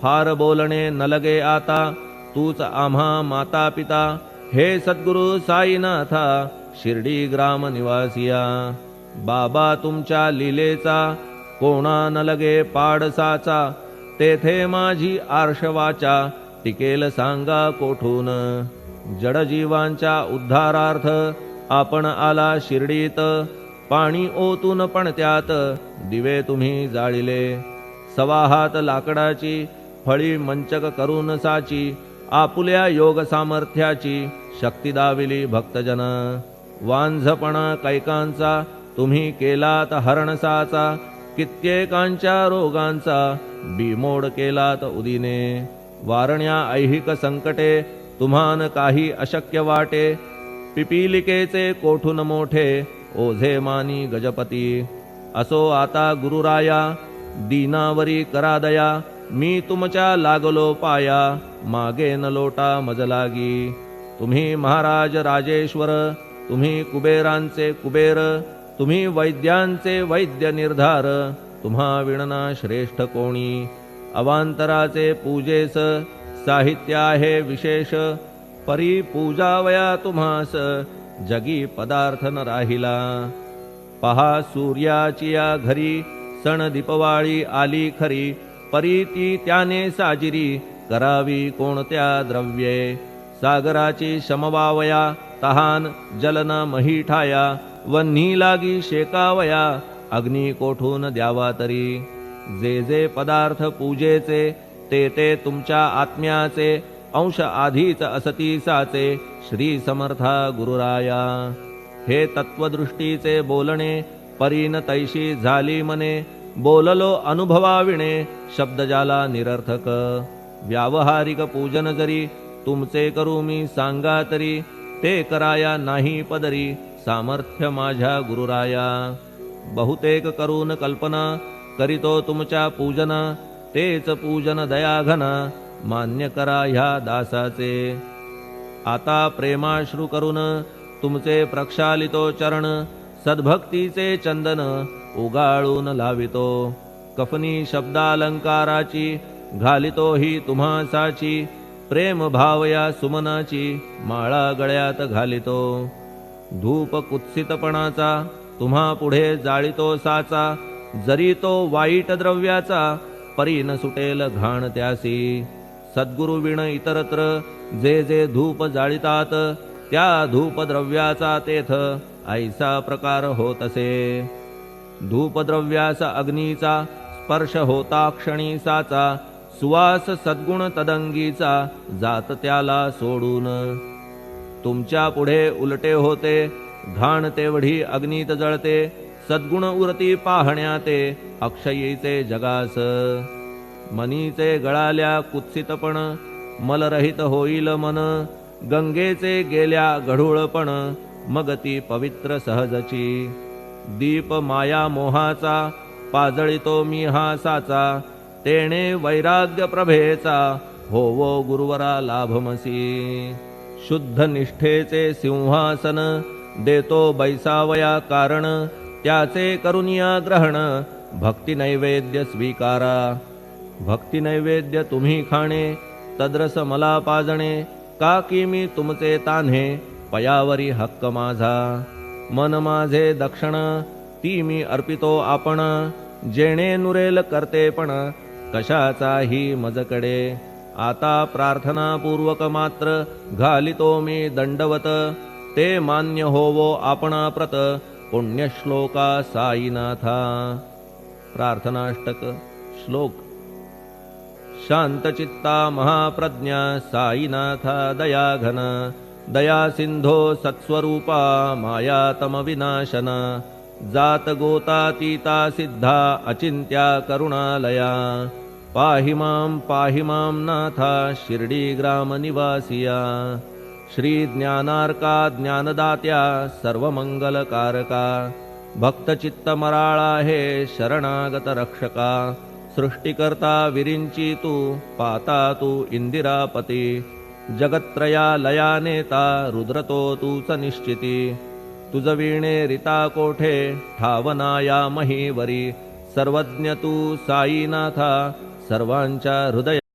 फार बोलणे न लगे आता, तूच आम्हा माता पिता. हे सद्गुरु साईनाथा, शिर्डी ग्राम निवासिया. बाबा तुमच्या लीलेचा, कोणा न लगे पाडसाचा. तेथे माझी आर्षवाचा, टिकेल सांगा कोठून. जडजीवांच्या उद्धारार्थ, आपण आला शिर्डीत. पाणी ओतून पण त्यात, दिवे तुम्ही जाळिले. सवा हात लाकडाची, फळी मंचक करून साची. आपुल्या योग सामर्थ्याची, शक्ती दाविली भक्तजन. वांझपणा कैकांचा, तुम्ही केलात हरणसाचा. कित्येकांच्या रोगांचा, बिमोड केलात उदिने. वारण्या ऐहिक संकटे, तुम्हान काही अशक्य वाटे. पिपीलिकेचे कोठून मोठे, ओझे मानी गजपती. असो आता गुरुराया, दीनावरी करा दया. मी तुमच्या लागलो पाया, मागे न लोटा मज लागी. तुम्ही महाराज राजेश्वर, तुम्ही कुबेरांचे कुबेर. तुम्ही वैद्यांचे वैद्य निर्धार, तुम्हा विणना श्रेष्ठ कोणी. अवांतराचे पूजेस, साहित्य आहे विशेष. परी पूजावया तुम्हास, जगी पदार्थ न राहिला. पहा सूर्याची या घरी, सण दीपवाळी आली खरी. परी ती त्याने साजिरी, करावी कोणत्या द्रव्ये. सागराची शमवावया, तहान जलन मही ठाया. वन्ही लागी शेकावया, अग्नी कोठून द्यावा तरी. जे जे पदार्थ पूजेचे, ते ते तुमच्या आत्म्याचे. अंश आधीच असतीसाचे, श्री समर्था गुरुराया. हे तत्वदृष्टीचे बोलणे, परीन तैशी झाली मने. बोललो अनुभवाविणे, शब्द जाला निरर्थक. व्यावहारिक पूजन जरी, तुमचे करू मी सांगा तरी. ते कराया नाही पदरी, सामर्थ्य माझ्या गुरुराया. बहुतेक करून कल्पना, करीतो तुमच्या पूजन. तेच पूजन दयाघन, मान्य करा ह्या दासाचे. आता प्रेमाश्रू करून, तुमचे प्रक्षालितो चरण. सद्भक्तीचे चंदन, उगाळून लावितो. कफनी शब्दालंकाराची, घालितो ही तुम्हासाची. प्रेम भावया सुमनाची, माळा गळ्यात घालितो. धूप कुत्सितपणाचा, तुम्हा पुढे जाळितो साचा. जरी तो वाईट द्रव्याचा, परी न सुटेल घाण त्यासी. सद्गुरु विण इतरत्र, जे जे धूप जाळितात. त्या धूप द्रव्याचा तेथ, ऐसा प्रकार होतसे. धूपद्रव्यास अग्नीचा, स्पर्श होता क्षणी साचा. सुवास सद्गुण तदंगीचा, जात त्याला सोडून. तुमच्या पुढे उलटे होते, घाण तेवढी अग्नीत जळते. सद्गुण उरती पाहण्या ते, अक्षयीचे जगास. मनीचे गळाल्या कुत्सितपण, मलरहित होईल मन. गंगेचे गेल्या गढूळपण, मग ती पवित्र सहजची. दीप माया मोहाचा, पाजळितो मी हा साचा. तेणे वैराग्य प्रभेचा, होवो गुरुवरा लाभमसी. शुद्ध निष्ठेचे सिंहासन, देतो बैसावया कारण. त्याचे करुनिया ग्रहण, भक्ती नैवेद्य स्वीकारा. भक्ती नैवेद्य तुम्ही खाणे, तद्रस मला पाजणे. का की मी तुमचे तान्हे, पयावरी हक्क माझा. मन माझे दक्षिण, ती मी अर्पितो आपण. जेणे नुरेल करतेपण, कशाचाही मजकडे. आता प्रार्थनापूर्वक मात्र, घालितो मी दंडवत. ते मान्य होवो आपणाप्रत, पुण्यश्लोका साईनाथा. प्रार्थनाष्टक. श्लोक. शांतचित्ता महाप्रज्ञा, साईनाथा दयाघन. दया सिंधो सत्स्वरूपा, मायातम विनाशन. जात गोतातीता सिद्धा, अचिंत्या करुणालया. पाहि मां नाथा, शिर्डी ग्राम निवासिया. श्री ज्ञानार्का ज्ञानदात्या, सर्वमंगलकारका. भक्तचित्त मराळा हे, शरणागत रक्षका. सृष्टिकर्ता विरिंची तू, पाता तू इंदिरापती. जगत्त्रया लया नेता, रुद्रतो तूच निश्चिती. तुझ वीणे रिता कोठे, ठावना या महीवरी. सर्वज्ञ तू साईनाथा, सर्वांच्या हृदय